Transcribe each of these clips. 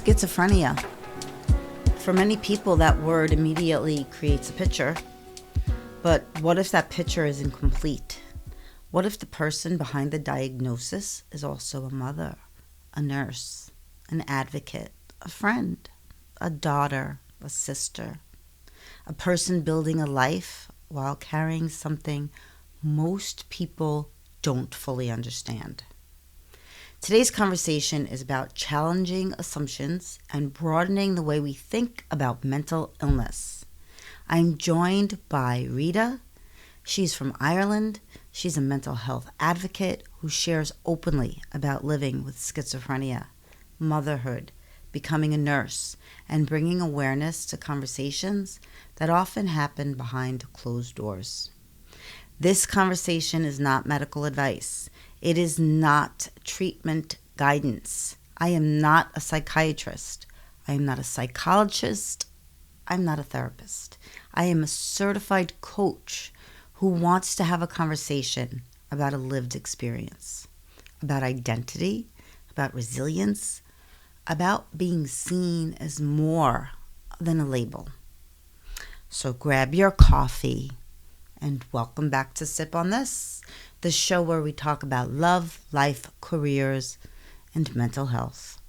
Schizophrenia. For many people, that word immediately creates a picture. But what if that picture is incomplete? What if the person behind the diagnosis is also a mother, a nurse, an advocate, a friend, a daughter, a sister, a person building a life while carrying something most people don't fully understand? Today's conversation is about challenging assumptions and broadening the way we think about mental illness. I'm joined by Rita. She's from Ireland. She's a mental health advocate who shares openly about living with schizophrenia, motherhood, becoming a nurse, and bringing awareness to conversations that often happen behind closed doors. This conversation is not medical advice. It is not treatment guidance. I am not a psychiatrist. I am not a psychologist. I'm not a therapist. I am a certified coach who wants to have a conversation about a lived experience, about identity, about resilience, about being seen as more than a label. So grab your coffee and welcome back to Sip on This, the show where we talk about love, life, careers, and mental health.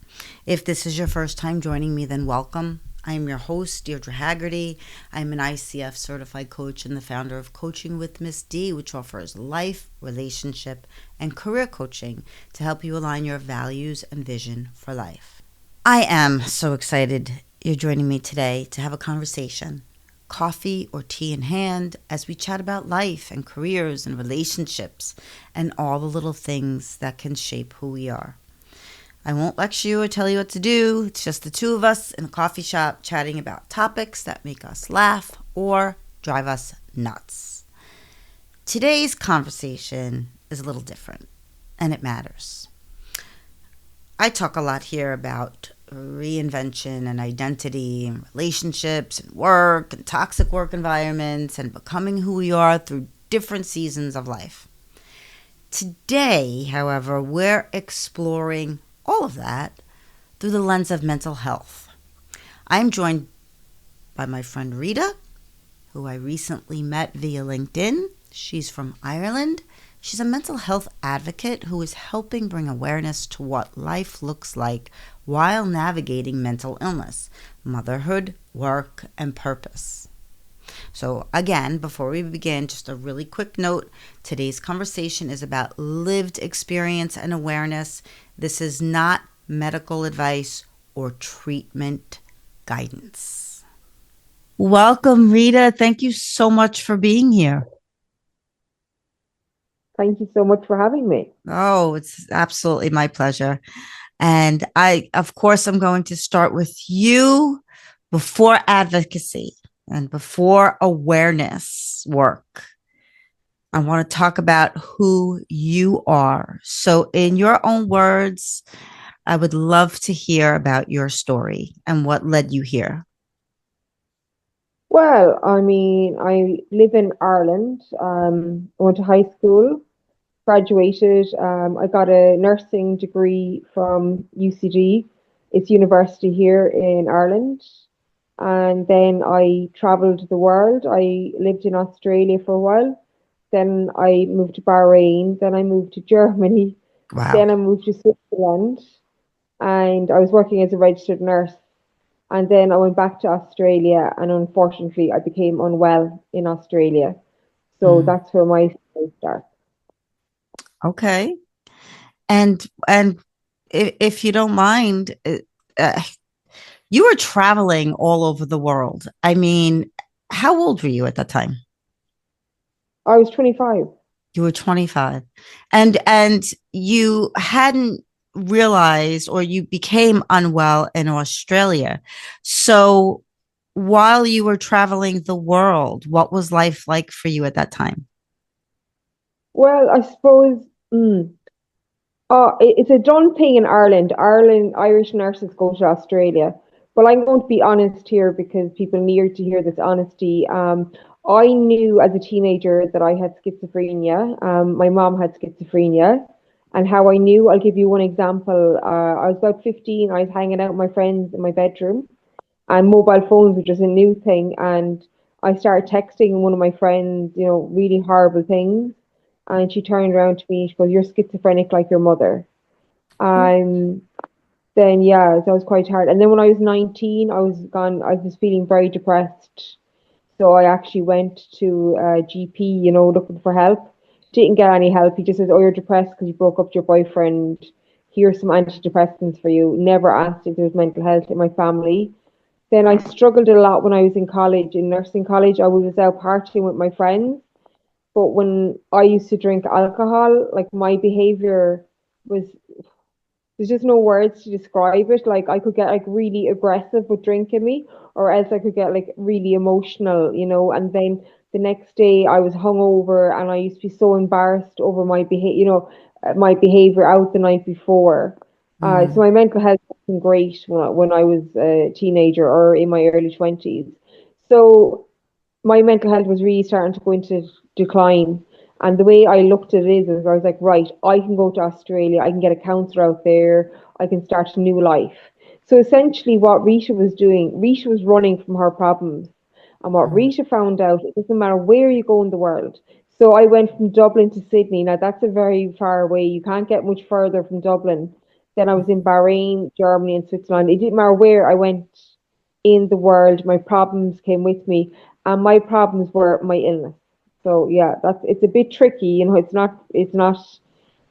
If this is your first time joining me, then welcome. I am your host, Deirdre Haggerty. I'm an ICF certified coach and the founder of Coaching with Miss D, which offers life, relationship, and career coaching to help you align your values and vision for life. I am so excited you're joining me today to have a conversation, coffee or tea in hand, as we chat about life and careers and relationships and all the little things that can shape who we are. I won't lecture you or tell you what to do. It's just the two of us in a coffee shop chatting about topics that make us laugh or drive us nuts. Today's conversation is a little different, and it matters. I talk a lot here about reinvention and identity and relationships and work and toxic work environments and becoming who we are through different seasons of life. Today, however, we're exploring all of that through the lens of mental health. I'm joined by my friend Rita, who I recently met via LinkedIn. She's from Ireland. She's a mental health advocate who is helping bring awareness to what life looks like while navigating mental illness, motherhood, work, and purpose. So again, before we begin, just a really quick note. Today's conversation is about lived experience and awareness. This is not medical advice or treatment guidance. Welcome, Rita. Thank you so much for being here. Thank you so much for having me. Oh, it's absolutely my pleasure. And of course, I'm going to start with you before advocacy and before awareness work. I want to talk about who you are. So in your own words, I would love to hear about your story and what led you here. Well, I live in Ireland. I went to high school, graduated. I got a nursing degree from UCD. It's university here in Ireland. And then I traveled the world. I lived in Australia for a while. Then I moved to Bahrain. Then I moved to Germany. Wow. Then I moved to Switzerland. And I was working as a registered nurse. And then I went back to Australia, and unfortunately, I became unwell in Australia. So Mm. that's where my story starts. Okay. And if you don't mind, uh, you were traveling all over the world. I mean, how old were you at that time? I was 25. You were 25. And you hadn't realized or you became unwell in Australia. So while you were traveling the world, what was life like for you at that time? Well, I suppose it's a done thing in Ireland. Ireland, Irish nurses go to Australia. But I'm going to be honest here because people need to hear this honesty. I knew as a teenager that I had schizophrenia. My mom had schizophrenia. And how I knew, I'll give you one example. I was about 15, I was hanging out with my friends in my bedroom, and mobile phones were just a new thing. And I started texting one of my friends, really horrible things. And she turned around to me, she goes, "You're schizophrenic like your mother." Um, then yeah, that was quite hard. And then when I was 19, I was feeling very depressed. So I actually went to a GP, looking for help. Didn't get any help. He just says, "Oh, you're depressed because you broke up with your boyfriend. Here's some antidepressants for you." Never asked if there was mental health in my family. Then I struggled a lot when I was in college, in nursing college. I was out partying with my friends. But when I used to drink alcohol, like my behavior was, there's just no words to describe it. Like I could get like really aggressive with drinking me, or else I could get like really emotional, and then the next day I was hungover and I used to be so embarrassed over my behavior out the night before. So Mm. my mental health wasn't great when I was a teenager or in my early 20s. So my mental health was really starting to go into decline. And the way I looked at it is I was like, right, I can go to Australia, I can get a counsellor out there, I can start a new life. So essentially, what Rita was doing, Rita was running from her problems. And what Mm. Rita found out, it doesn't matter where you go in the world. So I went from Dublin to Sydney. Now, that's a very far away. You can't get much further from Dublin. Then I was in Bahrain, Germany, and Switzerland. It didn't matter where I went in the world, my problems came with me, and my problems were my illness. So yeah, it's a bit tricky, it's not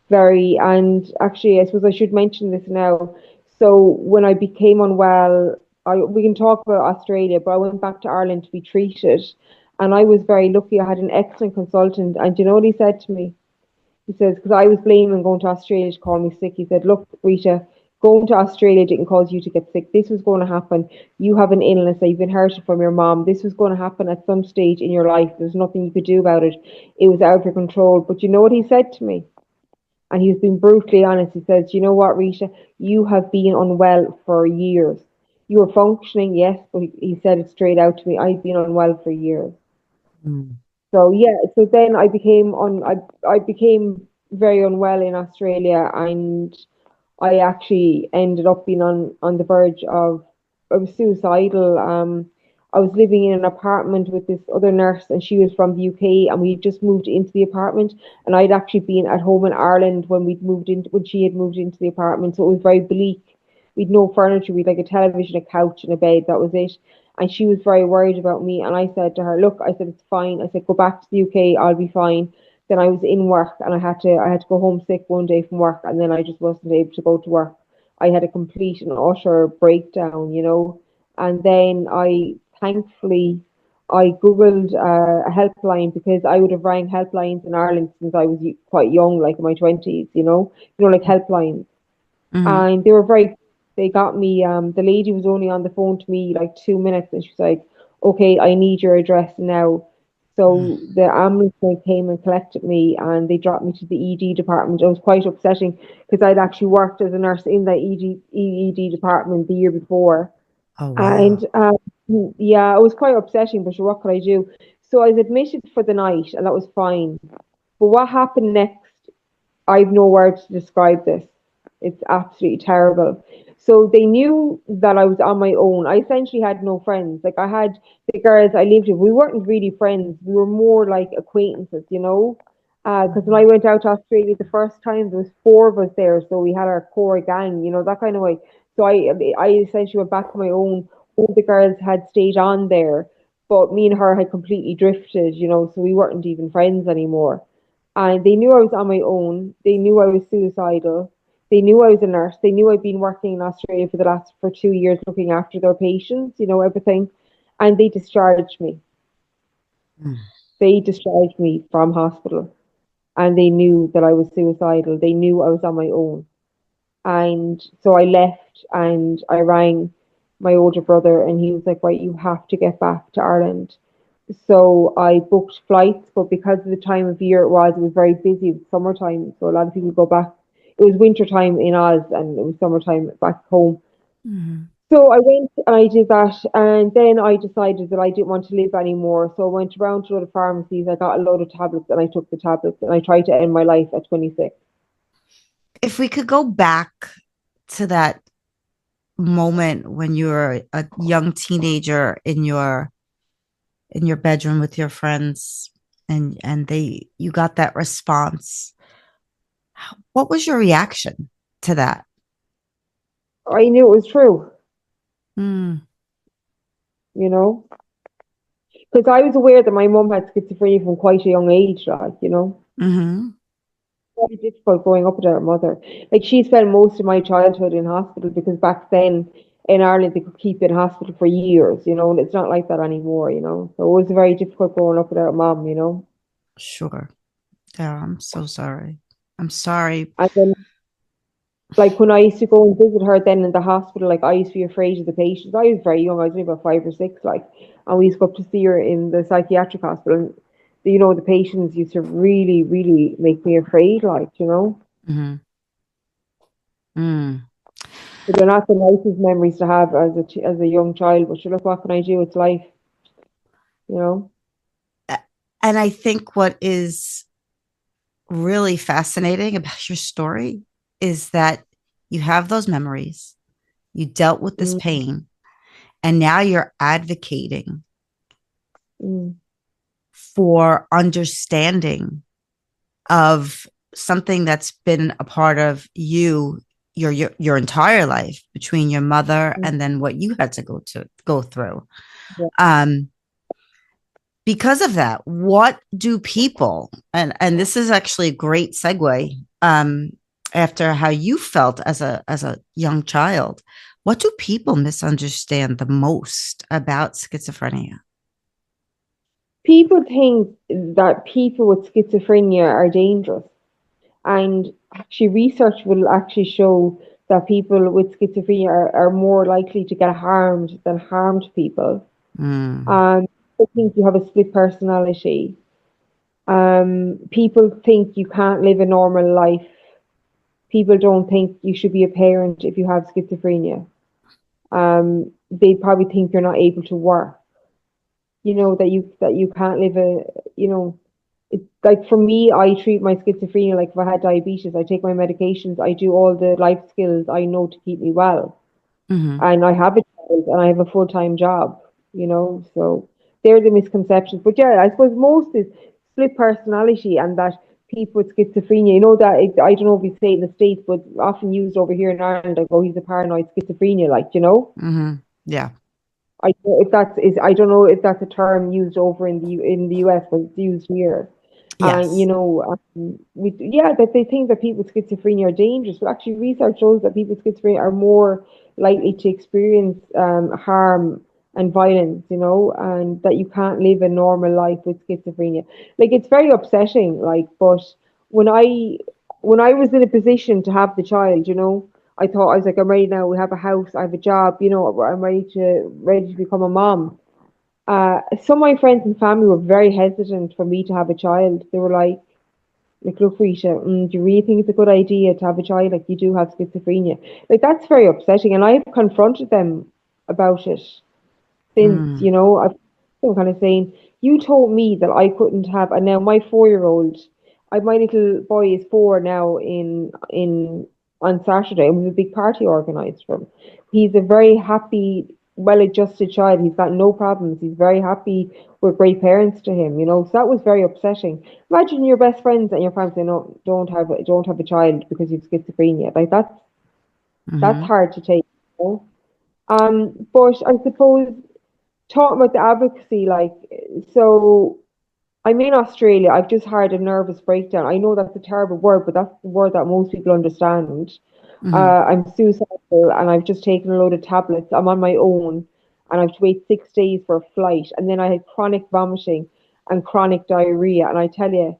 very. And actually, I suppose I should mention this now. So when I became unwell, we can talk about Australia, but I went back to Ireland to be treated, and I was very lucky. I had an excellent consultant, and you know what he said to me? He says, because I was blaming going to Australia to call me sick. He said, "Look, Rita, going to Australia didn't cause you to get sick. This was going to happen. You have an illness that you've inherited from your mom. This was going to happen at some stage in your life. There's nothing you could do about it. It was out of your control." But you know what he said to me? And he's been brutally honest. He says, "You know what, Rita? You have been unwell for years. You were functioning, yes, but he said it straight out to me. I've been unwell for years." Mm. So yeah, so then I became very unwell in Australia, and I actually ended up being on the verge of I was suicidal. I was living in an apartment with this other nurse, and she was from the UK, and we just moved into the apartment. And I'd actually been at home in Ireland when she had moved into the apartment, so it was very bleak. We'd no furniture. We'd like a television, a couch, and a bed. That was it. And she was very worried about me. And I said to her, "Look," I said, "it's fine." I said, "Go back to the UK. I'll be fine." Then I was in work, and I had to go home sick one day from work, and then I just wasn't able to go to work. I had a complete and utter breakdown. And then thankfully I googled a helpline, because I would have rang helplines in Ireland since I was quite young, like in my 20s, like helplines. Mm. And they got me. The lady was only on the phone to me like 2 minutes, and she's like, "Okay, I need your address now." Mm. So the ambulance came and collected me, and they dropped me to the ED department. It was quite upsetting because I'd actually worked as a nurse in the ED department the year before. Oh, wow. And yeah, it was quite upsetting, but sure, what could I do? So I was admitted for the night, and that was fine. But what happened next, I've no words to describe this. It's absolutely terrible. So they knew that I was on my own. I essentially had no friends. Like I had the girls I lived with. We weren't really friends. We were more like acquaintances. Because when I went out to Australia the first time, there was four of us there, so we had our core gang, that kind of way. So I essentially went back to my own. All the girls had stayed on there, but me and her had completely drifted, so we weren't even friends anymore. And they knew I was on my own. They knew I was suicidal. They knew I was a nurse. They knew I'd been working in Australia for 2 years looking after their patients, everything. And they discharged me. Mm. They discharged me from hospital, and they knew that I was suicidal. They knew I was on my own. And so I left, and I rang my older brother, and he was like, "Right, you have to get back to Ireland." So I booked flights, but because of the time of year it was very busy with summertime. So a lot of people go back. It was winter time in Oz, and it was summertime back home. Mm. So I went and I did that, and then I decided that I didn't want to live anymore. So I went around to a lot of pharmacies, I got a load of tablets, and I took the tablets, and I tried to end my life at 26. If we could go back to that moment when you were a young teenager in your bedroom with your friends and they you got that response, what was your reaction to that? I knew it was true, Mm, you know, because I was aware that my mum had schizophrenia from quite a young age, like, you know. mm-hmm. Very difficult growing up without her mother. Like she spent most of my childhood in hospital because back then in Ireland they could keep you in hospital for years, you know, and it's not like that anymore, you know. So it was very difficult growing up without a mom, you know. Sure. Yeah, I'm so sorry. I'm sorry. And then like when I used to go and visit her then in the hospital, like I used to be afraid of the patients. I was very young, I was only about 5 or 6, like, and we used to go up to see her in the psychiatric hospital. And you know, the patients used to really, really make me afraid, like, you know. Mm-hmm. Mm. But they're not the nicest memories to have as as a young child. But sure, look, what can I do? It's life, you know. And I think what is really fascinating about your story is that you have those memories, you dealt with this Mm, pain, and now you're advocating mm, for understanding of something that's been a part of your entire life between your mother mm, and then what you had to go through. yeah. Um, because of that, what do people and this is actually a great segue after how you felt as a young child, what do people misunderstand the most about schizophrenia? People think that people with schizophrenia are dangerous, and actually, research will actually show that people with schizophrenia are more likely to get harmed than harmed people. Mm, I think you have a split personality. People think you can't live a normal life. People don't think you should be a parent if you have schizophrenia. They probably think you're not able to work. You know that you can't live a you know it's like for me, I treat my schizophrenia like if I had diabetes. I take my medications. I do all the life skills I know to keep me well, hmm and I have a child and I have a full-time job. You know, so they're the misconceptions. But yeah, I suppose most is split personality and that people with schizophrenia. You know that I don't know if you say it in the States, but often used over here in Ireland. Like, oh, he's a paranoid schizophrenia. Like, you know. hmm yeah, I don't know if that's is I don't know if that's a term used over in in the US, but it's used here. And you yes, know, yeah, that they think that people with schizophrenia are dangerous, but actually research shows that people with schizophrenia are more likely to experience harm and violence, you know, and that you can't live a normal life with schizophrenia. Like it's very upsetting, like, but when I when I was in a position to have the child, you know, I thought I was like, I'm ready now. We have a house, I have a job, you know, I'm ready to become a mom. Some of my friends and family were very hesitant for me to have a child. They were like, look, Rita, do you really think it's a good idea to have a child? Like, you do have schizophrenia. Like, that's very upsetting. And I've confronted them about it since, mm, you know, I've been kind of saying, you told me that I couldn't have, and now my 4 year old, my little boy is 4 now in on Saturday, and we have a big party organized for him. He's a very happy, well-adjusted child. He's got no problems. He's very happy. We're great parents to him, you know. So that was very upsetting. Imagine your best friends and your parents saying, "No, don't have a child because you've schizophrenia." Like that's hmm hard to take, you know. But I suppose talking about the advocacy, like, so I'm in Australia. I've just had a nervous breakdown. I know that's a terrible word, but that's the word that most people understand. hmm I'm suicidal and I've just taken a load of tablets. I'm on my own and I have to wait 6 days for a flight. And then I had chronic vomiting and chronic diarrhea. And I tell you,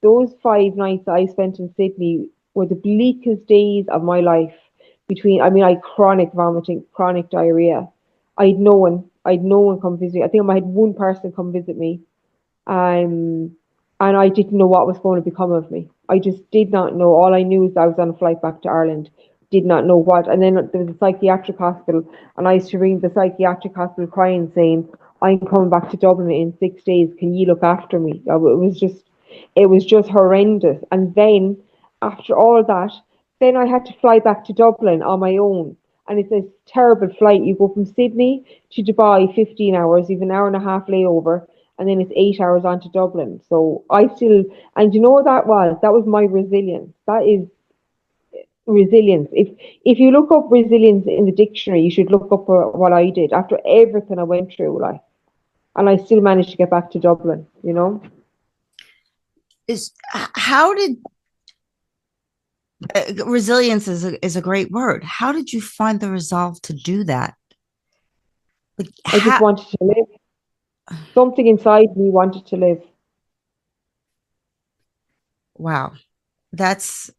those 5 nights I spent in Sydney were the bleakest days of my life. I mean, I had chronic vomiting, chronic diarrhea. I'd no one come visit me. I think I had one person come visit me, um, and I didn't know what was going to become of me. I just did not know. All I knew is I was on a flight back to Ireland. Did not know what. And then there was a psychiatric hospital, and I used to ring the psychiatric hospital crying, saying, "I'm coming back to Dublin in 6 days. Can you look after me?" It was just horrendous. And then after all that, Then I had to fly back to Dublin on my own. And it's a terrible flight. You go from Sydney to Dubai, 15 hours, you've an hour and a half layover, and then it's 8 hours on to Dublin. So I still, and you know what that was? That was my resilience. That is resilience. If you look up resilience in the dictionary, you should look up what I did after everything I went through, like, and I still managed to get back to Dublin, you know? Is how did resilience is a great word. How did you find the resolve to do that? Like I just how wanted to live. Something inside me wanted to live. wow. That's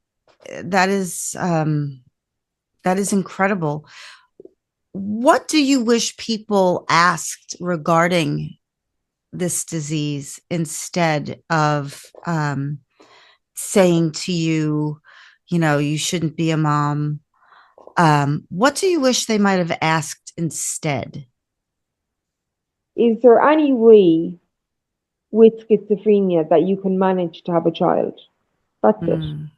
that is um that is incredible. What do you wish people asked regarding this disease instead of saying to you, you know, you shouldn't be a mom? What do you wish they might have asked instead? Is there any way with schizophrenia that you can manage to have a child? That's it. Mm,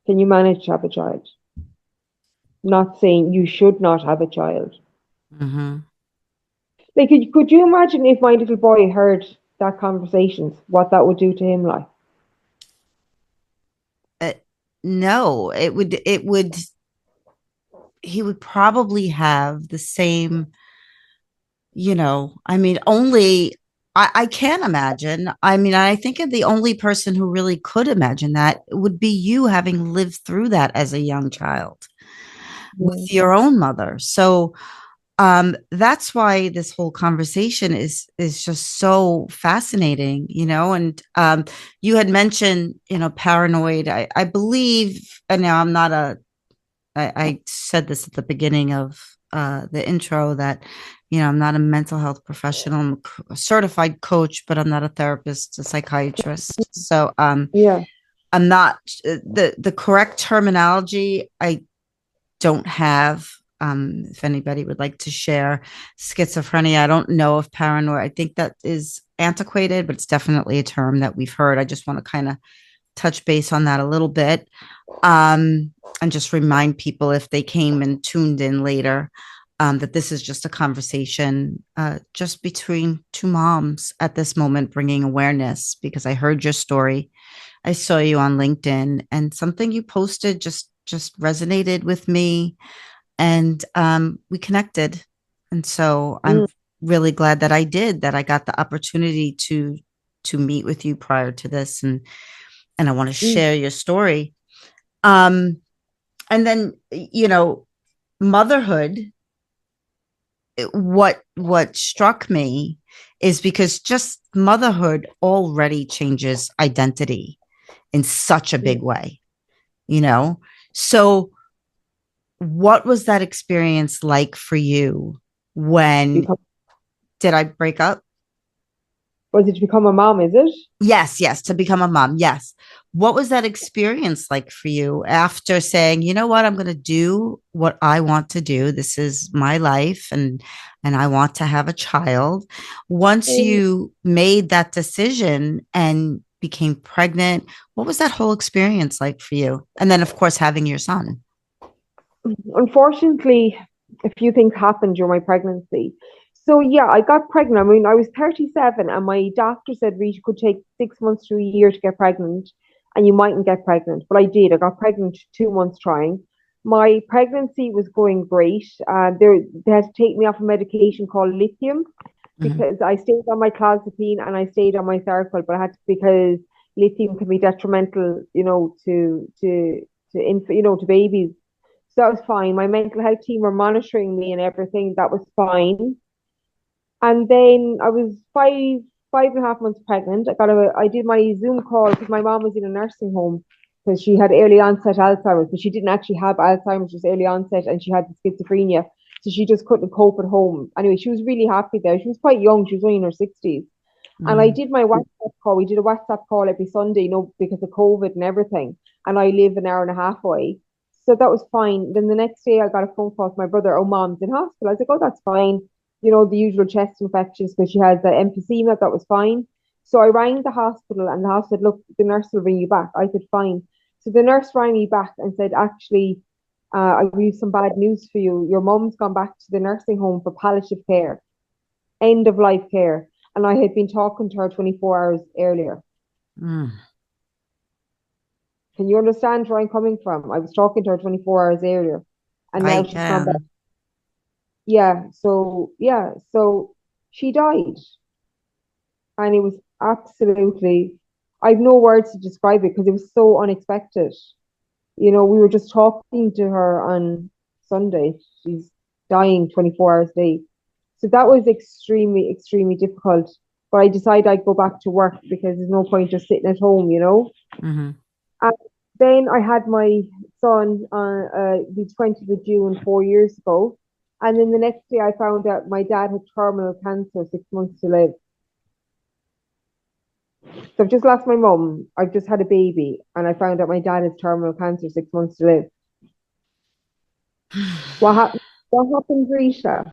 Can you manage to have a child? Not saying you should not have a child. mhm. Like, could you imagine if my little boy heard that conversation, what that would do to him? Like, Uh, no, it would, he would probably have the same, you know, I mean, only I can't imagine. I mean, I think the only person who really could imagine that would be you having lived through that as a young child with yeah. your own mother. So that's why this whole conversation is just so fascinating, you know. And you had mentioned, you know, paranoid. I believe, and now I'm not a I said this at the beginning of the intro that, you know, I'm not a mental health professional. I'm a certified coach, but I'm not a therapist, a psychiatrist. So Yeah. I'm not the correct terminology. I don't have. If anybody would like to share schizophrenia, I don't know if paranoid. I think that is antiquated, but it's definitely a term that we've heard. I just want to kind of touch base on that a little bit, um, and just remind people if they came and tuned in later, that this is just a conversation just between two moms at this moment, bringing awareness because I heard your story. I saw you on LinkedIn and something you posted just resonated with me, and we connected. And so I'm Mm, really glad that I did, that I got the opportunity to meet with you prior to this, and I want to mm. share your story. Um, and then, you know, motherhood, what struck me is because just motherhood already changes identity in such a Yeah. big way, you know? So what was that experience like for you when Become, did I break up? was it to become a mom, is it? Yes, yes, to become a mom. Yes. What was that experience like for you after saying, you know what, I'm going to do what I want to do. This is my life, and I want to have a child. Once Um, you made that decision and became pregnant, what was that whole experience like for you? And then of course having your son. Unfortunately, a few things happened during my pregnancy. So yeah, I got pregnant. I mean, I was 37 and my doctor said Rita could take 6 months to a year to get pregnant and you mightn't get pregnant. But I did. I got pregnant 2 months trying. My pregnancy was going great. They had to take me off a medication called lithium Mhm. because I stayed on my clozapine and I stayed on my Seroquel, but I had to because lithium can be detrimental, to babies. So that was fine. My mental health team were monitoring me and everything. That was fine. And then I was 5.5 months pregnant. I did my Zoom call because my mom was in a nursing home because she had early onset Alzheimer's, but she didn't actually have Alzheimer's, just early onset, and she had the schizophrenia. So she just couldn't cope at home. Anyway, she was really happy there. She was quite young. She was only in her 60s. And I Mm. did my WhatsApp call. We did a WhatsApp call every Sunday, because of COVID and everything. And I live an hour and a half away. So that was fine. Then the next day I got a phone call from my brother, oh, mom's in hospital. I was like, oh, that's fine. The usual chest infections because she has the emphysema. That was fine. So I rang the hospital and the hospital said, look, the nurse will bring you back. I said, fine. So the nurse rang me back and said, actually, I have some bad news for you. Your mum's gone back to the nursing home for palliative care, end of life care. And I had been talking to her 24 hours earlier. Mm. Can you understand where I'm coming from? I was talking to her 24 hours earlier, and I now she's gone back. can. So she died, and it was absolutely, I've no words to describe it because it was so unexpected. We were just talking to her on Sunday. She's dying 24 hours a day. So that was extremely, extremely difficult. But I decided I'd go back to work because there's no point just sitting at home. Mm-hmm. And then I had my son on the 20th of June 4 years ago. And then the next day I found out my dad had terminal cancer, 6 months to live. So I've just lost my mum. I've just had a baby, and I found out my dad has terminal cancer, 6 months to live. What happened? What happened, Rita?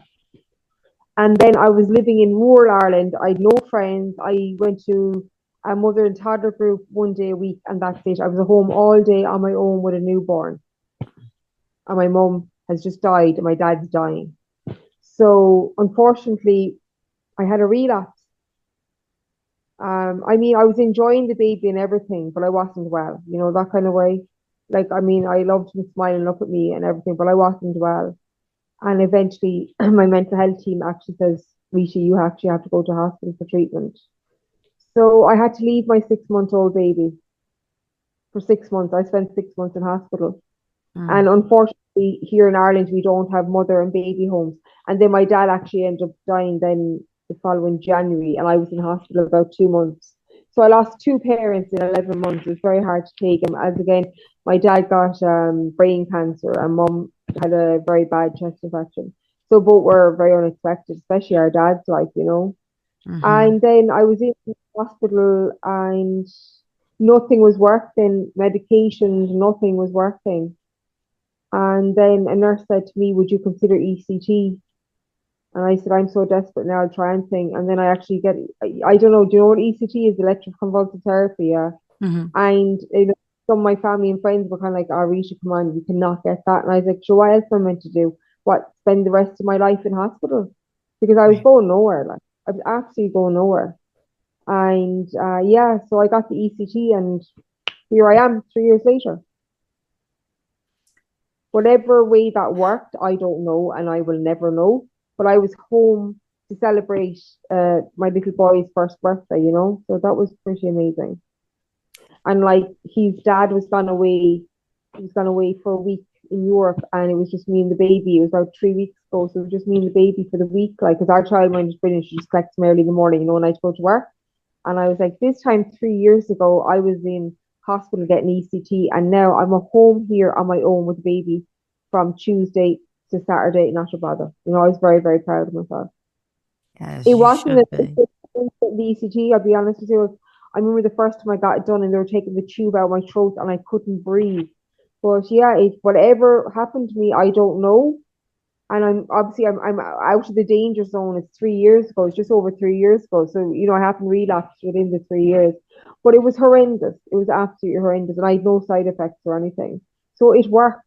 And then I was living in rural Ireland. I had no friends. I went to a mother and toddler group one day a week, and that's it. I was at home all day on my own with a newborn. And my mum has just died, and my dad's dying. So unfortunately, I had a relapse. I was enjoying the baby and everything, but I wasn't well, that kind of way. Like, I loved him smiling up at me and everything, but I wasn't well. And eventually, my mental health team actually says, Rita, you actually have to go to hospital for treatment. So I had to leave my 6-month-old baby for 6 months. I spent 6 months in hospital. Mm. And unfortunately, here in Ireland, we don't have mother and baby homes. And then my dad actually ended up dying then the following January, and I was in hospital about 2 months. So I lost two parents in 11 months. It was very hard to take him, as again, my dad got brain cancer, and mum had a very bad chest infection. So both were very unexpected, especially our dad's life. Mm-hmm. And then I was in hospital, and nothing was working, medications, nothing was working. And then a nurse said to me, would you consider ECT? And I said, I'm so desperate now, I'll try anything. And then I actually I don't know, do you know what ECT is? Electroconvulsive Therapy, yeah. Mm-hmm. And some of my family and friends were kind of like, oh, Rita, come on, you cannot get that. And I was like, sure, what else am I meant to do? What, spend the rest of my life in hospital? Because I was Right. going nowhere. Like, I was actually going nowhere. And so I got the ECT, and here I am 3 years later. Whatever way that worked, I don't know, and I will never know. But I was home to celebrate my little boy's first birthday. So that was pretty amazing. And like, his dad was gone away, he was gone away for a week in Europe, and it was just me and the baby. It was about 3 weeks ago, so it was just me and the baby for the week. Like, because our childminder is brilliant, she just collects me early in the morning, and I had to go to work. And I was like, this time 3 years ago, I was in hospital getting ECT, and now I'm at home here on my own with the baby from Tuesday to Saturday, not a bother. I was very, very proud of myself. It As you wasn't should be. the ECT, I'll be honest with you. I remember the first time I got it done, and they were taking the tube out of my throat, and I couldn't breathe. But yeah, whatever happened to me, I don't know. And I'm out of the danger zone. It's 3 years ago. It's just over 3 years ago. So I haven't relapsed within the 3 years. But it was horrendous. It was absolutely horrendous, and I had no side effects or anything. So it worked.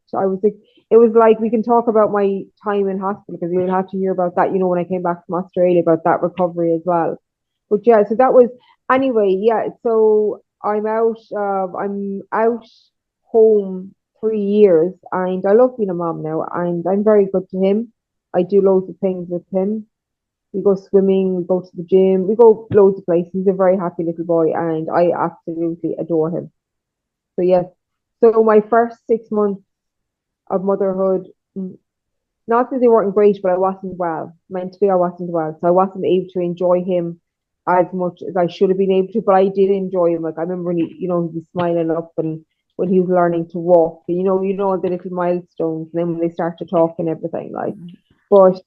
It was like, we can talk about my time in hospital because you'll have to hear about that. When I came back from Australia, about that recovery as well. But yeah, so that was anyway. Yeah, so I'm out home 3 years, and I love being a mom now, and I'm very good to him. I do loads of things with him. We go swimming, we go to the gym, we go loads of places. He's a very happy little boy, and I absolutely adore him. So yes, so my first 6 months of motherhood, not that they weren't great, but I wasn't well. Mentally, I wasn't well, so I wasn't able to enjoy him as much as I should have been able to. But I did enjoy him. Like, I remember when he was smiling up, and when he was learning to walk. The little milestones, and then when they start to talk and everything. Like, but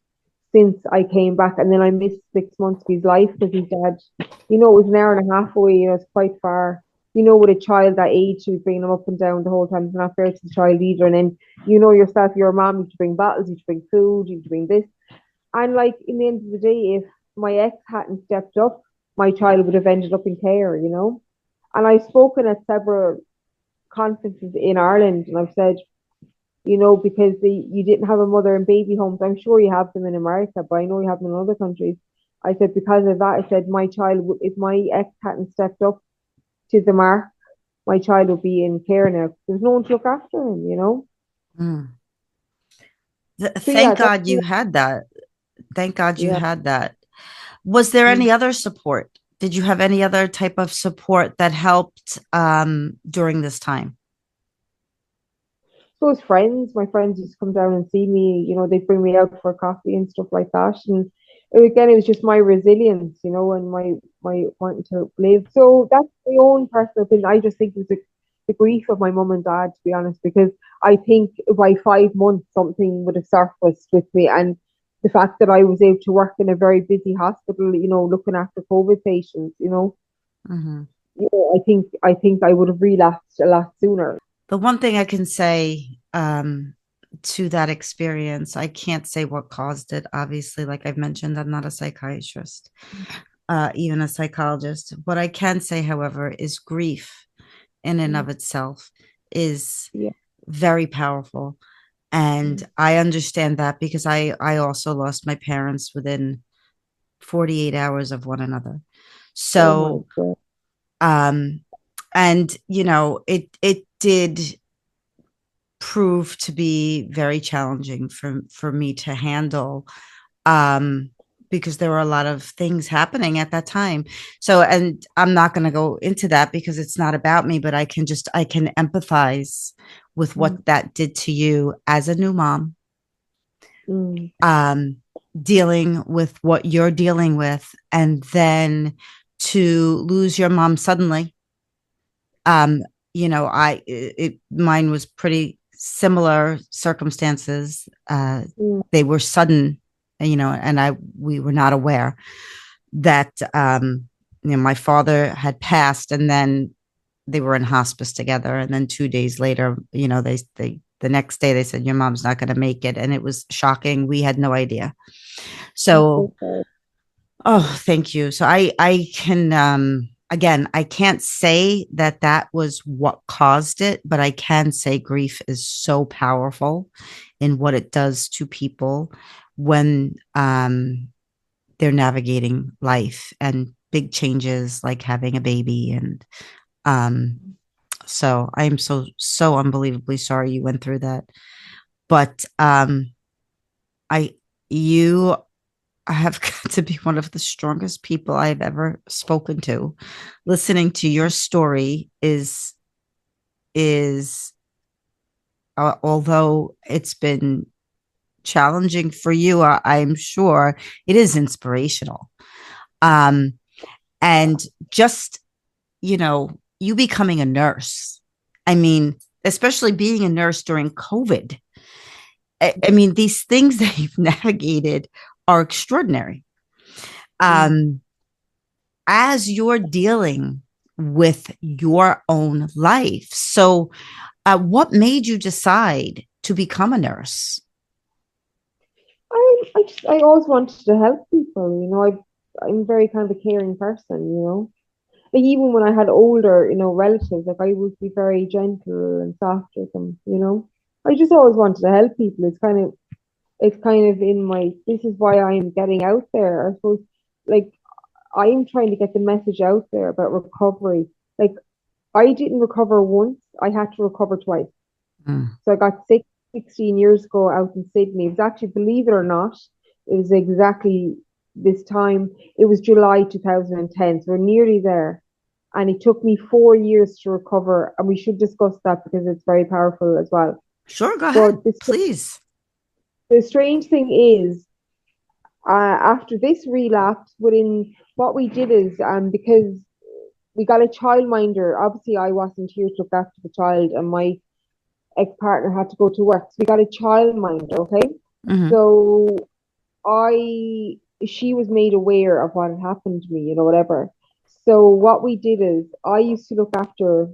since I came back, and then I missed 6 months of his life because his dad, it was an hour and a half away. It's quite far. With a child that age, to bring them up and down the whole time. It's not fair to the child either. And then, yourself, you're a mom, you have to bring bottles, you have to bring food, you have to bring this. And like, in the end of the day, if my ex hadn't stepped up, my child would have ended up in care. And I've spoken at several conferences in Ireland, and I've said, because you didn't have a mother and baby homes. I'm sure you have them in America, but I know you have them in other countries. I said, because of that, I said, my child, if my ex hadn't stepped up to the mark, my child would be in care now. There's no one to look after him. Mm. So yeah, Thank God you had that. Thank God you yeah. had that. Was there Mm. any other support? Did you have any other type of support that helped during this time? So as friends, my friends used to come down and see me, they bring me out for coffee and stuff like that. And again, it was just my resilience, and my wanting to live. So that's my own personal opinion. I just think it was the grief of my mum and dad, to be honest, because I think by 5 months something would have surfaced with me. And the fact that I was able to work in a very busy hospital, looking after COVID patients, Mhm. I think I would have relapsed a lot sooner. The one thing I can say to that experience, I can't say what caused it. Obviously, like I've mentioned, I'm not a psychiatrist, even a psychologist. What I can say, however, is grief in and Mm. of itself is Yeah. very powerful. And Mm. I understand that because I also lost my parents within 48 hours of one another. Oh my So, God. um, and it did prove to be very challenging for me to handle, um, because there were a lot of things happening at that time. So, and I'm not going to go into that because it's not about me, but I can empathize with what Mm. that did to you as a new mom, Mm. um, dealing with what you're dealing with, and then to lose your mom suddenly. Um, mine was pretty similar circumstances. Mm. They were sudden, and we were not aware that, my father had passed, and then they were in hospice together, and then 2 days later, the next day they said your mom's not going to make it, and it was shocking. We had no idea. I'm so So, sorry. oh, thank you. So I can, again, I can't say that that was what caused it, but I can say grief is so powerful in what it does to people when they're navigating life and big changes like having a baby. And um so I am so unbelievably sorry you went through that. But I you have got to be one of the strongest people I've ever spoken to. Listening to your story is although it's been challenging for you, I'm sure it is inspirational. Um, and just you becoming a nurse. I mean, especially being a nurse during COVID. I mean, these things that you've navigated are extraordinary. Mm. Um, as you're dealing with your own life. So, what made you decide to become a nurse? I always wanted to help people. I'm very kind of a caring person. Like even when I had older, relatives, like I would be very gentle and soft with them. I just always wanted to help people. It's kind of in my. This is why I'm getting out there. I suppose, like I'm trying to get the message out there about recovery. Like I didn't recover once. I had to recover twice. Mm. So I got sick 16 years ago out in Sydney. It was actually, believe it or not, it was exactly this time. It was July 2010. So we're nearly there. And it took me 4 years to recover. And we should discuss that because it's very powerful as well. Sure, go ahead, But please. the strange thing is, after this relapse, within what we did is, because we got a childminder. Obviously, I wasn't here to look after the child, and my ex-partner had to go to work. So we got a childminder, okay? Hmm. So I she was made aware of what had happened to me, whatever. So what we did is I used to look after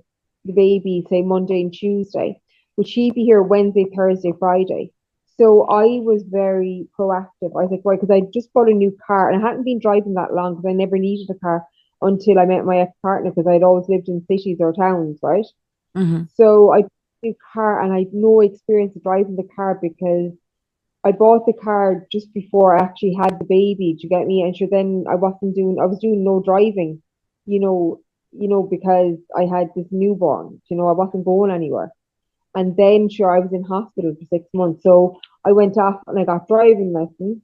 the baby, say Monday and Tuesday, but she'd be here Wednesday, Thursday, Friday. So I was very proactive. I was like, right, because I just bought a new car and I hadn't been driving that long because I never needed a car until I met my ex-partner because I'd always lived in cities or towns, right? Hmm. So I bought a new car and I had no experience of driving the car because I bought the car just before I actually had the baby. Do you get me? And sure, then I was doing no driving, you know, because I had this newborn. You know, I wasn't going anywhere. And then, sure, I was in hospital for 6 months. So I went off and I got driving lessons.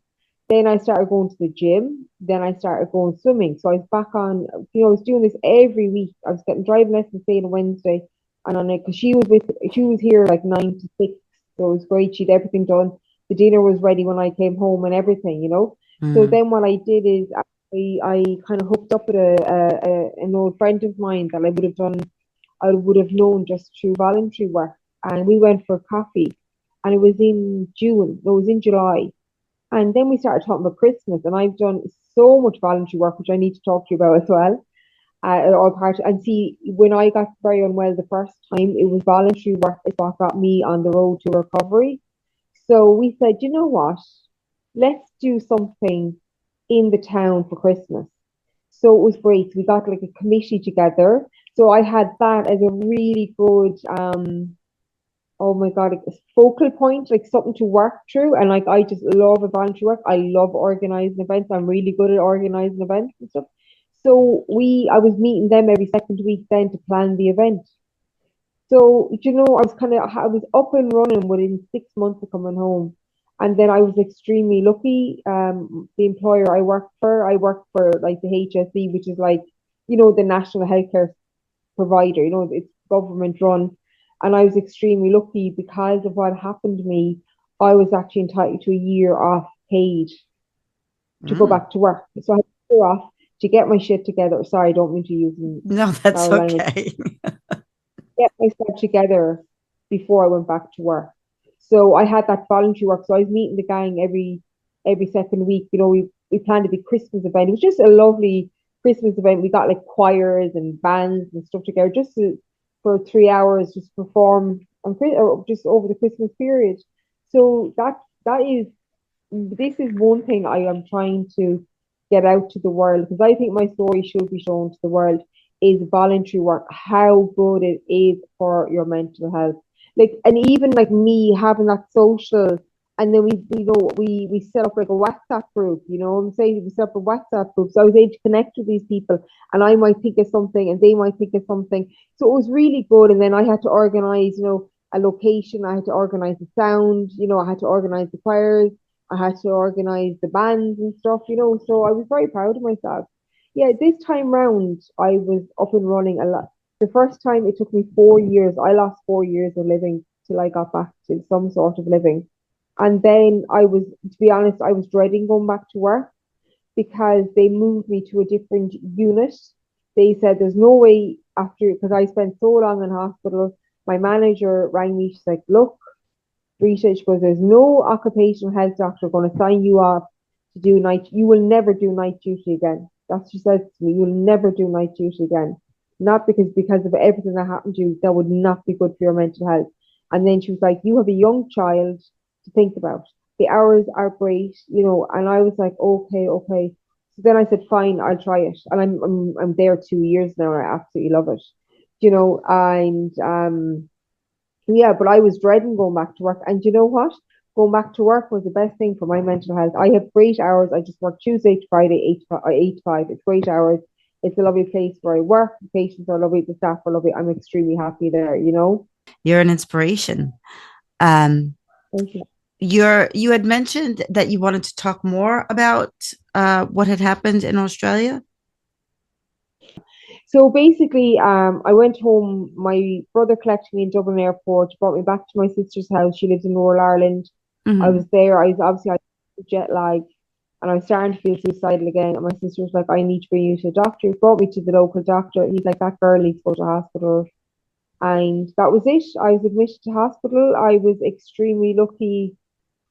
Then I started going to the gym. Then I started going swimming. So I was back on, I was doing this every week. I was getting driving lessons, say, on a Wednesday. And on it, because she was here like 9 to 6. So it was great. She'd everything done. The dinner was ready when I came home and everything. So Mm. then what I did is I kind of hooked up with an old friend of mine that I would have known just through voluntary work. And we went for coffee. And it was in June, no, it was in July. And then we started talking about Christmas. And I've done so much voluntary work, which I need to talk to you about as well. All part and see, when I got very unwell the first time, it was voluntary work is what got me on the road to recovery. So we said, you know what? Let's do something in the town for Christmas. So it was great. We got like a committee together. So I had that as a really good oh my God, a focal point, like something to work through. And like I just love a voluntary work. I love organizing events. I'm really good at organizing events and stuff. So I was meeting them every second week then to plan the event. So, I was up and running within 6 months of coming home. And then I was extremely lucky. The employer I work for like the HSE, which is like, the national healthcare provider, it's government run. And I was extremely lucky because of what happened to me. I was actually entitled to a year off paid to go Mm. back to work. So I had a year off to get my shit together. Sorry, I don't mean to use No, that's foul language. okay. Get myself together before I went back to work. So I had that voluntary work. So I was meeting the gang every second week. We planned a big Christmas event. It was just a lovely Christmas event. We got like choirs and bands and stuff together for 3 hours just perform or just over the Christmas period. So that is this is one thing I am trying to get out to the world because I think my story should be shown to the world is voluntary work, how good it is for your mental health. Like, and even like me having that social, and then we set up like a WhatsApp group, I'm saying we set up a WhatsApp group. So I was able to connect with these people and I might think of something and they might think of something. So it was really good. And then I had to organize, a location, I had to organize the sound, I had to organize the choirs. I had to organize the bands and stuff. So I was very proud of myself. Yeah, this time round, I was up and running a lot. The first time it took me 4 years. I lost 4 years of living till I got back to some sort of living. And then to be honest, I was dreading going back to work because they moved me to a different unit. They said there's no way after, because I spent so long in hospital. My manager rang me. She's like, look, Rita, she goes, there's no occupational health doctor going to sign you off to do night. You will never do night duty again. That's what she says to me. You'll never do night duty again. Not because of everything that happened to you, that would not be good for your mental health. And then she was like, you have a young child to think about. The hours are great, and I was like, okay, okay. So then I said, fine, I'll try it. And I'm there 2 years now and I absolutely love it. And yeah, but I was dreading going back to work. And you know what? Going back to work was the best thing for my mental health. I have great hours. I just work Tuesday to Friday, 8 to 5. It's great hours. It's a lovely place where I work. The patients are lovely. The staff are lovely. I'm extremely happy there. You're an inspiration. Um, Thank you. you had mentioned that you wanted to talk more about what had happened in Australia. So basically, I went home. My brother collected me in Dublin Airport, brought me back to my sister's house. She lives in Rural Ireland. I Hmm. was there. I had jet lag, and I was starting to feel suicidal again. And my sister was like, "I need to bring you to a doctor." He brought me to the local doctor. He's like, "That girl needs to go to hospital," and that was it. I was admitted to hospital. I was extremely lucky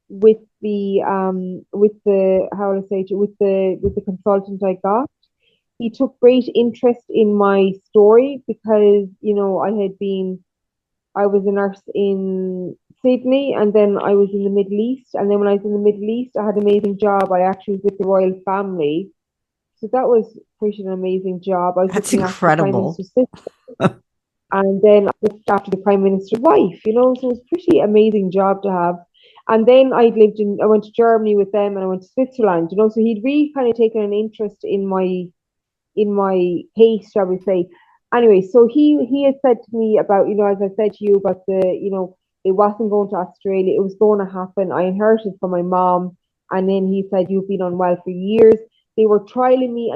with the how will I say it, with the consultant I got. He took great interest in my story because I was a nurse in Sydney and then I was in the Middle East, and then when I was in the Middle East I had an amazing job. I actually was with the royal family, so that was pretty an amazing job. I was That's looking after the Prime incredible. Minister's sister. And then I looked after the Prime Minister's wife, you know, so it was a pretty amazing job to have. And then I went to Germany with them and I went to Switzerland, you know, so he'd really kind of taken an interest in my case, shall we say. Anyway, so he had said to me about, you know, as I said to you about the, you know, it wasn't going to Australia, it was going to happen. I inherited from my mom, and then he said, you've been unwell for years. They were trialing me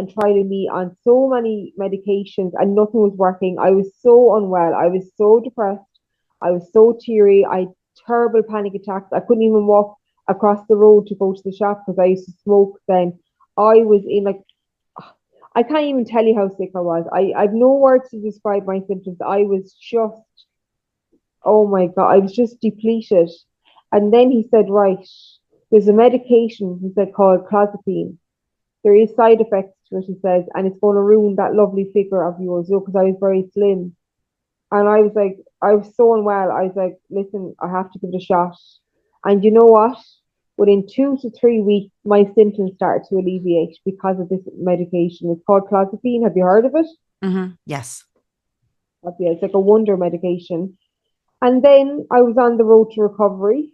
on so many medications, and nothing was working. I was so unwell. I was so depressed. I was so teary. I had terrible panic attacks. I couldn't even walk across the road to go to the shop because I used to smoke then. I was in like I can't even tell you how sick I was. I've no words to describe my symptoms. I was just, oh my God, I was just depleted. And then he said, right, there's a medication, he said, called clozapine. There is side effects to it, he says, and it's going to ruin that lovely figure of yours, because I was very slim. And I was like, I was so unwell. I was like, listen, I have to give it a shot. And you know what? Within 2 to 3 weeks, my symptoms started to alleviate because of this medication. It's called clozapine. Have you heard of it? Yes. Yeah, it's like a wonder medication. And then I was on the road to recovery,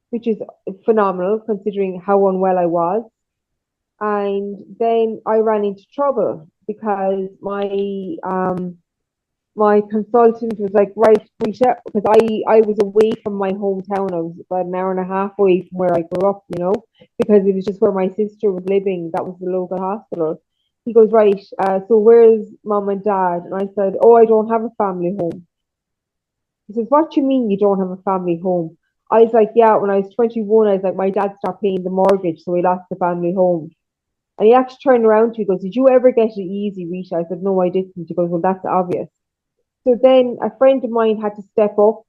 which is phenomenal considering how unwell I was. And then I ran into trouble because my consultant was like, right, Rita, because I was away from my hometown. I was about an hour and a half away from where I grew up, you know, because it was just where my sister was living. That was the local hospital. He goes, right, so where's mom and dad? And I said, oh, I don't have a family home. He says, what do you mean you don't have a family home? I was like, yeah, when I was 21, I was like, my dad stopped paying the mortgage, so we lost the family home. And he actually turned around to me, he goes, did you ever get it easy, Rita? I said, no, I didn't. He goes, well, that's obvious. So then a friend of mine had to step up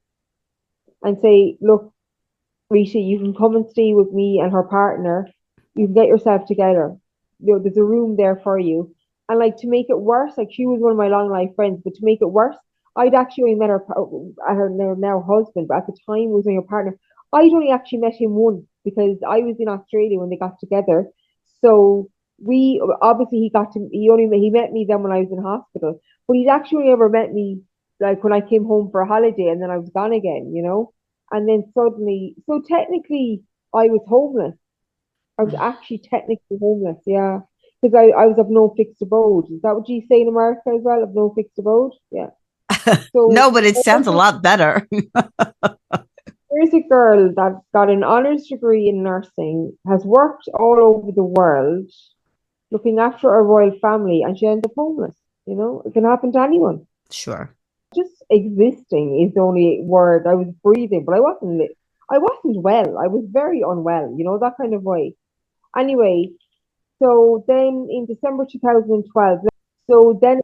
and say, look, Rita, you can come and stay with me and her partner. You can get yourself together. You know, there's a room there for you. And like to make it worse, like she was one of my long life friends, but to make it worse, I'd actually only met her now husband, but at the time it was my partner. I'd only actually met him once because I was in Australia when they got together. So we obviously he met me then when I was in hospital, but he'd actually ever met me like when I came home for a holiday and then I was gone again, you know. And then suddenly, so technically, I was homeless. I was actually technically homeless, yeah. Because I was of no fixed abode. Is that what you say in America as well? Of no fixed abode? Yeah. So No, but it sounds a lot better. here's a girl that got an honors degree in nursing, has worked all over the world, looking after a royal family, and she ends up homeless. You know, it can happen to anyone. Sure. Just existing is the only word. I was breathing, but I wasn't well. I was very unwell, you know, that kind of way. Anyway, so then in December 2012, so then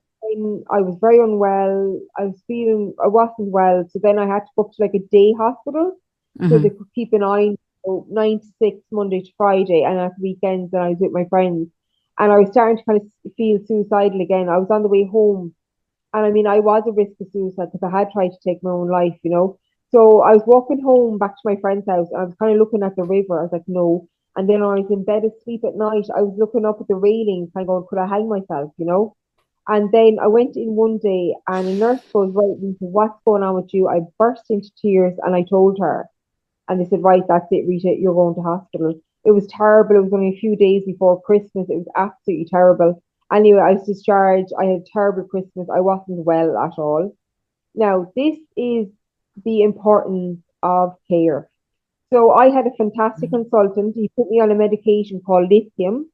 I was very unwell. I wasn't well. So then I had to go up to like a day hospital so they Hmm. could keep an eye on 9 to 6, Monday to Friday, and at the weekends, then I was with my friends. And I was starting to kind of feel suicidal again. I was on the way home, and I mean, I was at risk of suicide because I had tried to take my own life, you know. So I was walking home back to my friend's house. And I was kind of looking at the river. I was like, no. And then when I was in bed asleep at night, I was looking up at the railing, kind of going, could I hang myself, you know? And then I went in one day and a nurse goes, right, Rita, what's going on with you? I burst into tears and I told her. And they said, right, that's it, Rita, you're going to hospital. It was terrible. It was only a few days before Christmas. It was absolutely terrible. Anyway, I was discharged. I had a terrible Christmas. I wasn't well at all. Now, this is the importance of care. So I had a fantastic consultant. He put me on a medication called lithium.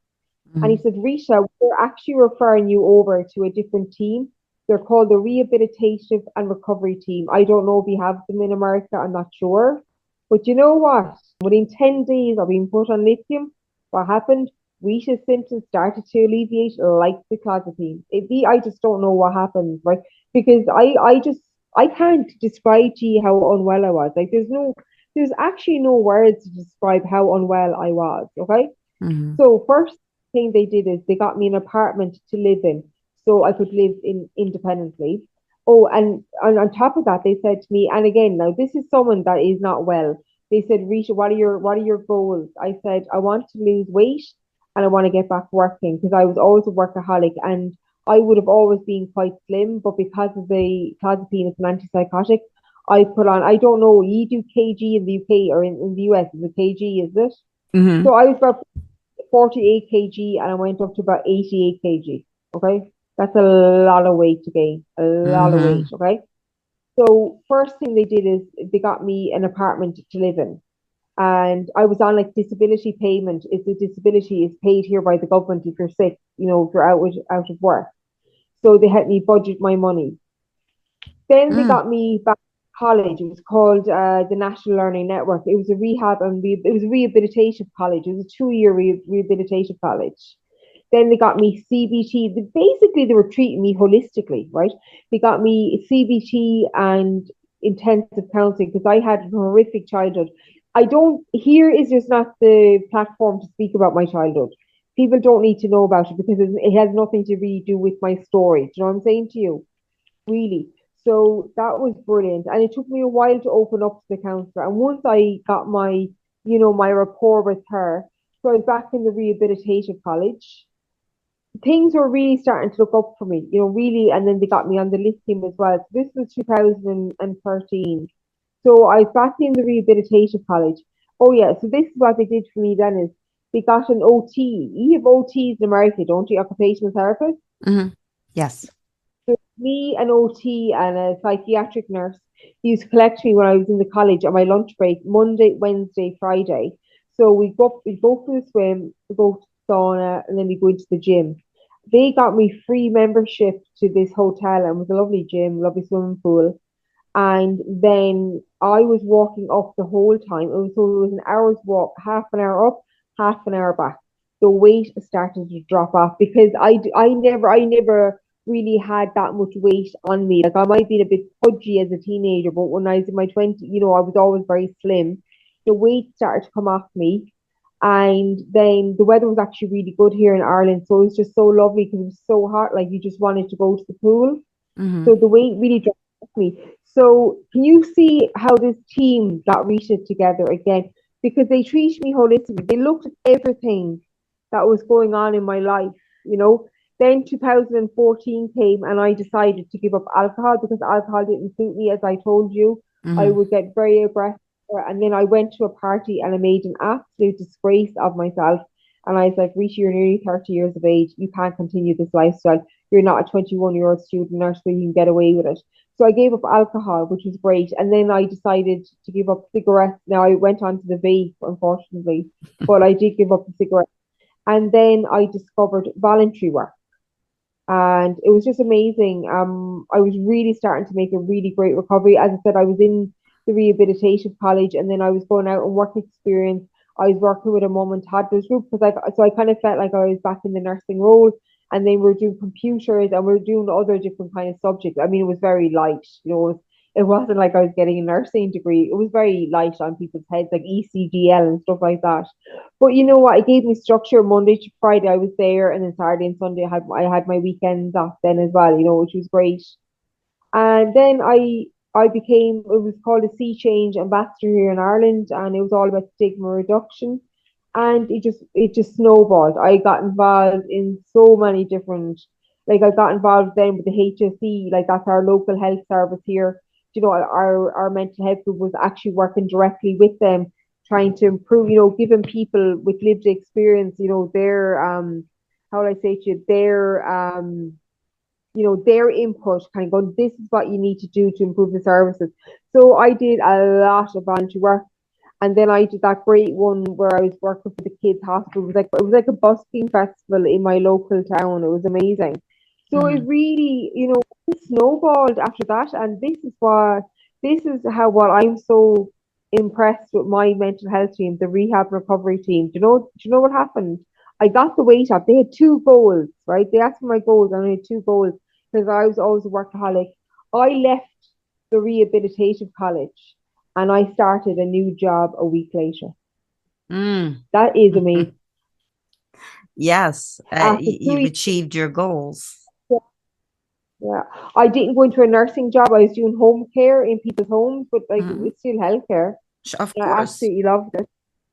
And he Hmm. said, Risha, we're actually referring you over to a different team. They're called the Rehabilitative and Recovery Team. I don't know if we have them in America. I'm not sure. But you know what? Within 10 days of being put on lithium, what happened? Risha's symptoms started to alleviate like the clozapine. I just don't know what happened, right? Because I can't describe to you how unwell I was. Like there's actually no words to describe how unwell I was. Okay. Hmm. So first thing they did is they got me an apartment to live in so I could live in independently. Oh, and on top of that, they said to me, and again, now this is someone that is not well. They said, Risha, what are your goals? I said, I want to lose weight and I want to get back working because I was always a workaholic and I would have always been quite slim, but because of the clozapine, it's an antipsychotic. I put on, I don't know, you do kg in the UK or in the US, is it kg, is it? Mm-hmm. So I was about 48 kg and I went up to about 88 kg. Okay. That's a lot of weight to gain, a lot of weight. Mm-hmm. Okay. So first thing they did is they got me an apartment to live in. And I was on like disability payment. If the disability is paid here by the government if you're sick, if you're out of work. So they helped me budget my money. Then they Mm. got me back to college. It was called the National Learning Network. It was a rehab and it was a rehabilitative college. It was a 2 year rehabilitative college. Then they got me CBT. Basically, they were treating me holistically, right? They got me CBT and intensive counseling because I had a horrific childhood. I don't, here is just not the platform to speak about my childhood. People don't need to know about it because it has nothing to really do with my story. Do you know what I'm saying to you? Really. So that was brilliant. And it took me a while to open up to the counselor. And once I got my rapport with her, so I was back in the rehabilitative college, things were really starting to look up for me, really. And then they got me on the list team as well. So this was 2013. So I was back in the rehabilitative college. Oh yeah, so this is what they did for me then is they got an OT. You have OTs in America, don't you? Occupational therapist. Mm-hmm. Yes. So me, an OT, and a psychiatric nurse used to collect me when I was in the college on my lunch break, Monday, Wednesday, Friday. So we go for the swim, we go to the sauna, and then we go into the gym. They got me free membership to this hotel, and it was a lovely gym, lovely swimming pool. And then I was walking up the whole time. So it was an hour's walk, half an hour up, half an hour back. The weight started to drop off because I never really had that much weight on me. Like I might be a bit pudgy as a teenager, but when I was in my 20s, I was always very slim. The weight started to come off me. And then the weather was actually really good here in Ireland. So it was just so lovely because it was so hot. Like you just wanted to go to the pool. Mm-hmm. So the weight really dropped off me. So can you see how this team got Rita together again? Because they treated me holistically. They looked at everything that was going on in my life. Then 2014 came and I decided to give up alcohol because alcohol didn't suit me, as I told you. I Mm-hmm. would get very aggressive. And then I went to a party and I made an absolute disgrace of myself. And I was like, Rita, you're nearly 30 years of age. You can't continue this lifestyle. You're not a 21-year-old student nurse where you can get away with it. So I gave up alcohol, which was great. And then I decided to give up cigarettes. Now I went on to the vape, unfortunately, but I did give up the cigarettes. And then I discovered voluntary work. And it was just amazing. I was really starting to make a really great recovery. As I said, I was in the rehabilitation college and then I was going out on work experience. I was working with a mum and toddlers group because I kind of felt like I was back in the nursing role. And then we're doing computers and we're doing other different kind of subjects. I mean, it was very light, it wasn't like I was getting a nursing degree. It was very light on people's heads, like ECDL and stuff like that. But you know what? It gave me structure. Monday to Friday, I was there, and then Saturday and Sunday, I had my weekends off then as well. Which was great. And then I became, it was called a Sea Change ambassador here in Ireland, and it was all about stigma reduction. And it just snowballed. I got involved in so many different, like I got involved then with the HSE, like that's our local health service here. Our mental health group was actually working directly with them, trying to improve, giving people with lived experience, their how would I say to you, their input, kind of going, this is what you need to do to improve the services. So I did a lot of volunteer work. And then I did that great one where I was working for the kids' hospital. It was like a busking festival in my local town. It was amazing. So it Mm-hmm. really, snowballed after that. And this is how what I'm so impressed with my mental health team, the rehab recovery team. Do you know what happened? I got the weight up. They had two goals, right? They asked for my goals, and I had two goals because I was always a workaholic. I left the rehabilitative college and I started a new job a week later. Mm. That is amazing. Yes, After two you've weeks, achieved your goals. yeah, I didn't go into a nursing job. I was doing home care in people's homes, but like it Hmm. was still healthcare. Of And I course. absolutely loved it.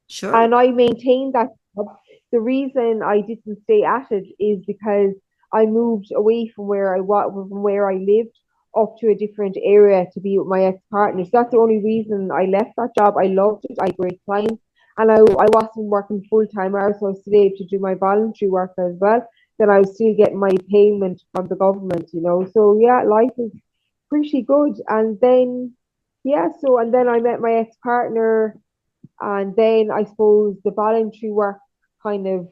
Sure. And I maintained that job. The reason I didn't stay at it is because I moved away from where I lived up to a different area to be with my ex-partner. So that's the only reason I left that job. I loved it. I had great clients, and I wasn't working full-time hours, so I was still able to do my voluntary work as well. Then I was still getting my payment from the government, you know. So yeah, life is pretty good. And then yeah, so and then I met my ex-partner, and then I suppose the voluntary work kind of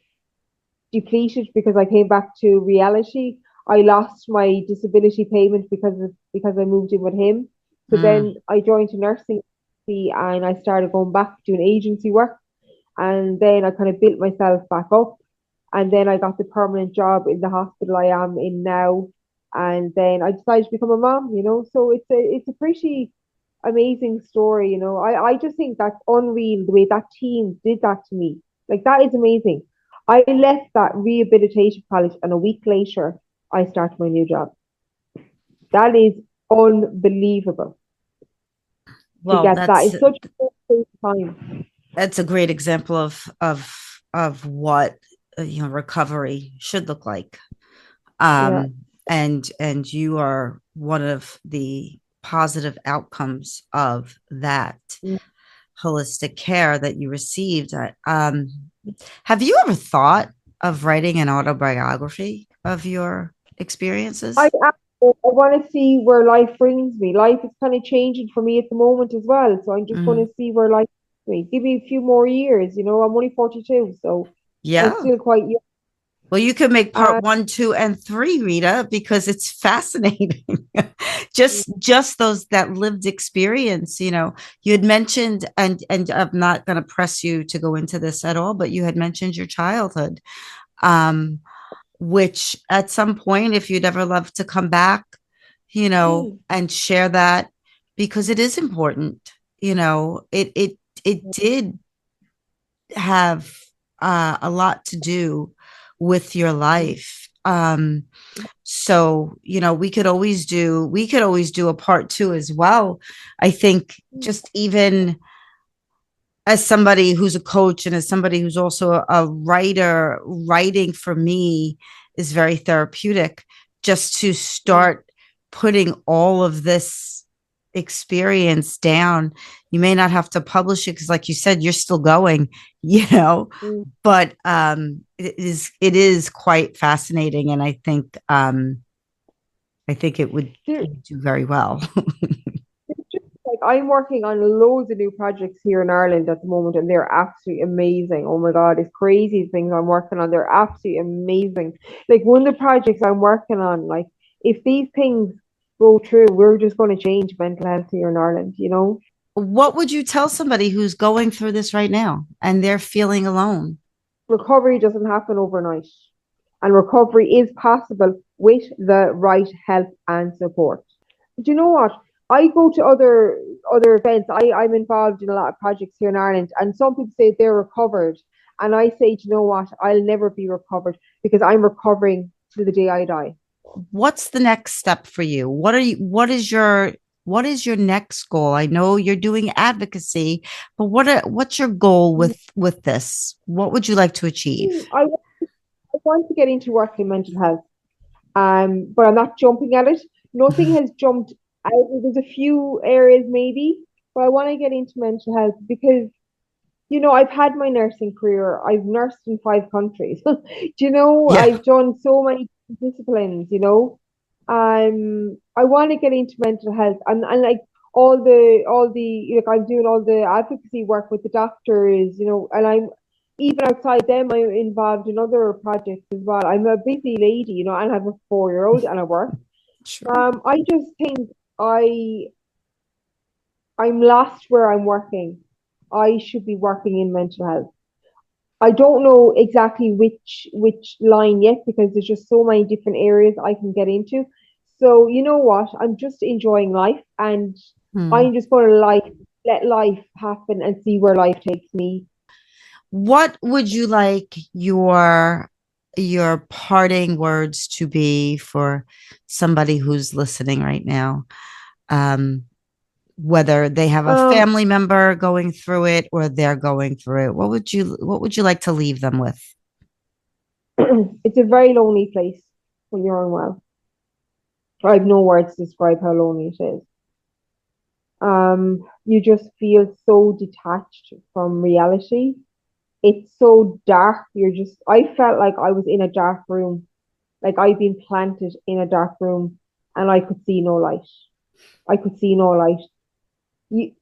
depleted because I came back to reality. I lost my disability payment because I moved in with him. So Mm. then I joined a nursing agency and I started going back doing agency work. And then I kind of built myself back up. And then I got the permanent job in the hospital I am in now. And then I decided to become a mom, you know. So it's a pretty amazing story, you know. I just think that's unreal the way that team did that to me. Like that is amazing. I left that rehabilitation college and a week later I started my new job. That is unbelievable to Well, get that. It's such a short period of time. that's a great example of what recovery should look like. Yeah. um and you are one of the positive outcomes of that Mm. holistic care that you received. Have you ever thought of writing an autobiography of your I experiences? I want to see where life brings me. Life is kind of changing for me at the moment as well. So I'm just going Mm. to see where life brings me. Give me a few more years, you know. I'm only 42, so I'm Yeah. still quite young. Well, you could make part Uh, one, two, and three, Rita, because it's fascinating. Just those that lived experience. You had mentioned, and I'm not going to press you to go into this at all, but you had mentioned your childhood, um, which at some point, if you'd ever love to come back, mm, and share that, because it is important. It did have a lot to do with your mm, life. So we could always do a part two as well. I think mm, just even as somebody who's a coach and as somebody who's also a writer, writing for me is very therapeutic, just to mm, start putting all of this experience down. You may not have to publish it because, like you said, you're still going, mm. but it is quite fascinating, and I think it would There- do very well. It's just like I'm working on loads of new projects here in Ireland at the moment, and they're absolutely amazing. Oh my God, it's crazy the things I'm working on. They're absolutely amazing. Like one of the projects I'm working on, like if these things go through, we're just going to change mental health here in Ireland, you know? What would you tell somebody who's going through this right now and they're feeling alone? Recovery doesn't happen overnight, and recovery is possible with the right help and support. Do you know what? I go to other events. I'm involved in a lot of projects here in Ireland, and some people say they're recovered. And I say, do you know what? I'll never be recovered because I'm recovering till the day I die. What's the next step for you? What is your next goal? I know you're doing advocacy, but what's your goal with this? What would you like to achieve? I want to get into work in mental health, but I'm not jumping at it. Nothing has jumped out. There's a few areas maybe, but I want to get into mental health because I've had my nursing career. I've nursed in 5 countries. Do you know, Yeah. I've done so many disciplines, you know. I want to get into mental health and like all the like I'm doing all the advocacy work with the doctors, and I'm even outside them I'm involved in other projects as well. I'm a busy lady, and I have a 4-year-old and I work. Sure. I just think I I'm lost where I'm working. I should be working in mental health. I don't know exactly which line yet because there's just so many different areas I can get into. So you know what? I'm just enjoying life and Hmm. I'm just going to let life happen and see where life takes me. What would you like your parting words to be for somebody who's listening right now? Um, whether they have a Um, family member going through it or they're going through it, what would you like to leave them with? it's a very lonely place. when you're unwell. I have no words to describe how lonely it is. You just feel so detached from reality. It's so dark. I felt like I was in a dark room, like I'd been planted in a dark room and I could see no light. I could see no light. You,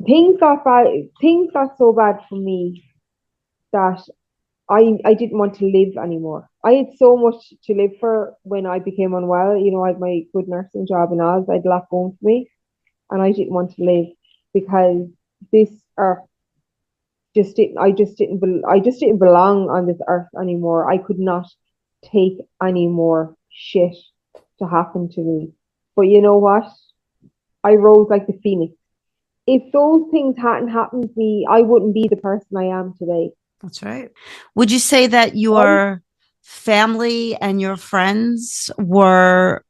things got bad, things got so bad for me that I didn't want to live anymore. I had so much to live for when I became unwell. I had my good nursing job in Oz. I had a lot going for me, and I didn't want to live because this earth I just didn't belong on this earth anymore. I could not take any more shit to happen to me. But you know what? I rose like the phoenix. If those things hadn't happened to me, I wouldn't be the person I am today. That's right. Would you say that Right? your family and your friends were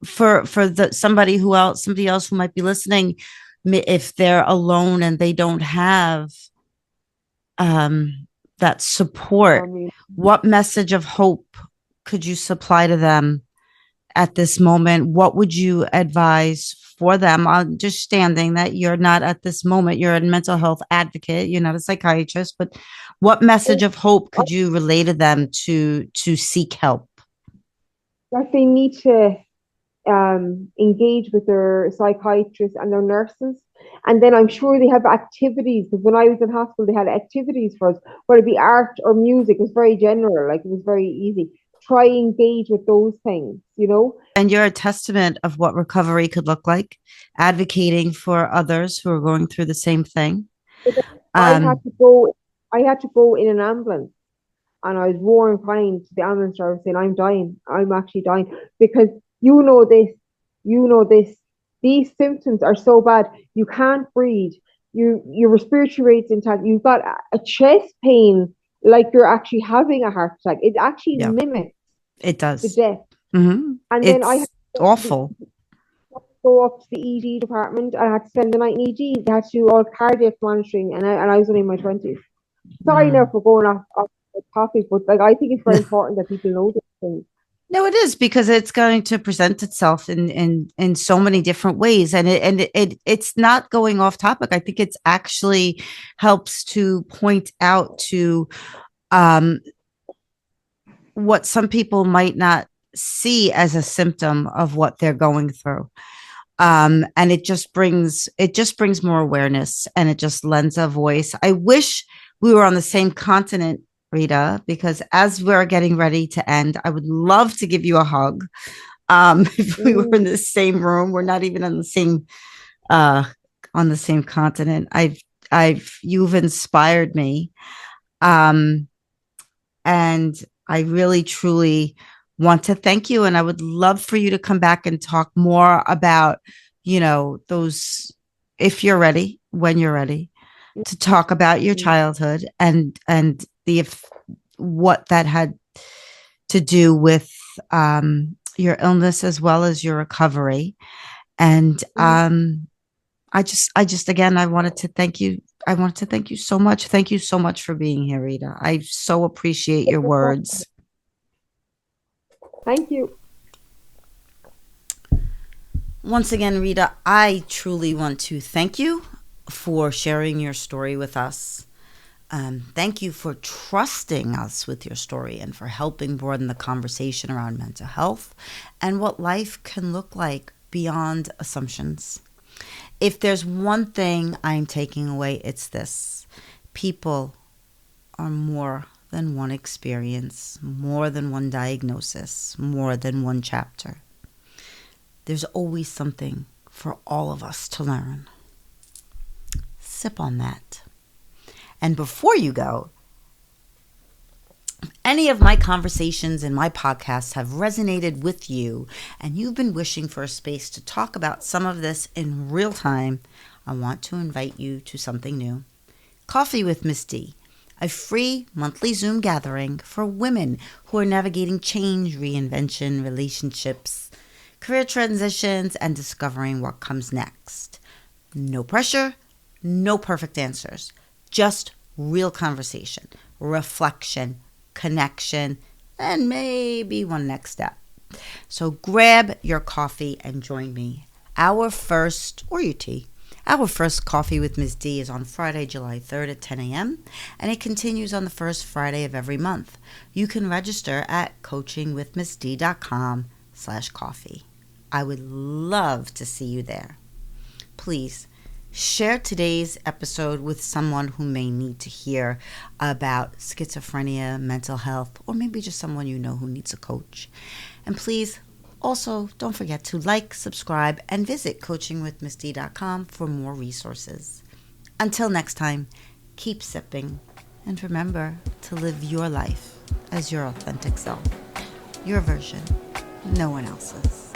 for somebody else who might be listening, if they're alone and they don't have that support, what message of hope could you supply to them at this moment? What would you advise for them, understanding that you're not at this moment, you're a mental health advocate, you're not a psychiatrist, but what message of hope could you relay to them to seek help? That they need to engage with their psychiatrists and their nurses. And then I'm sure they have activities, because when I was in hospital, they had activities for us, whether it be art or music. It was very general, like it was very easy. Try engage with those things. And you're a testament of what recovery could look like, advocating for others who are going through the same thing. I had to go. I had to go in an ambulance, and I was roaring crying to the ambulance driver saying, "I'm dying. I'm actually dying because you know this. You know this. These symptoms are so bad. You can't breathe. Your respiratory rate's intact. You've got a chest pain like you're actually having a heart attack. It actually Yeah, mimics it the does. death." Mm-hmm. And then I had It's to awful. go up to the ED department. I had to spend the night in ED. They had to do all cardiac monitoring, and I was only in my 20s. Sorry now for going off the topic, but like I think it's very important that people know these things. No, it is, because it's going to present itself in so many different ways, and it's not going off topic. I think it's actually helps to point out to um, what some people might not see as a symptom of what they're going through. And it just brings more awareness, and it just lends a voice. I wish we were on the same continent, Rita, because as we're getting ready to end, I would love to give you a hug. If we were in the same room, we're not even uh, on the same continent. You've inspired me. Um, and I really, truly want to thank you. And I would love for you to come back and talk more about, those, if you're ready, when you're ready, to talk about your childhood and what that had to do with your illness as well as your recovery. And again, I wanted to thank you. I wanted to thank you so much. Thank you so much for being here, Rita. I so appreciate your words. Thank you. Once again, Rita, I truly want to thank you for sharing your story with us. Thank you for trusting us with your story and for helping broaden the conversation around mental health and what life can look like beyond assumptions. If there's one thing I'm taking away, it's this. People are more than one experience, more than one diagnosis, more than one chapter. There's always something for all of us to learn. Sip on that. And before you go, if any of my conversations in my podcasts have resonated with you and you've been wishing for a space to talk about some of this in real time, I want to invite you to something new. Coffee with Miss D, a free monthly Zoom gathering for women who are navigating change, reinvention, relationships, career transitions, and discovering what comes next. No pressure, no perfect answers, just real conversation, reflection, connection, and maybe one next step. So grab your coffee and join me. Or your tea. Our first Coffee with Ms. D is on Friday, July 3rd at 10 a.m., and it continues on the first Friday of every month. You can register at coachingwithmsd.com/coffee. I would love to see you there. Please share today's episode with someone who may need to hear about schizophrenia, mental health, or maybe just someone you know who needs a coach. And please also don't forget to like, subscribe, and visit coachingwithmsd.com for more resources. Until next time, keep sipping, and remember to live your life as your authentic self. Your version, no one else's.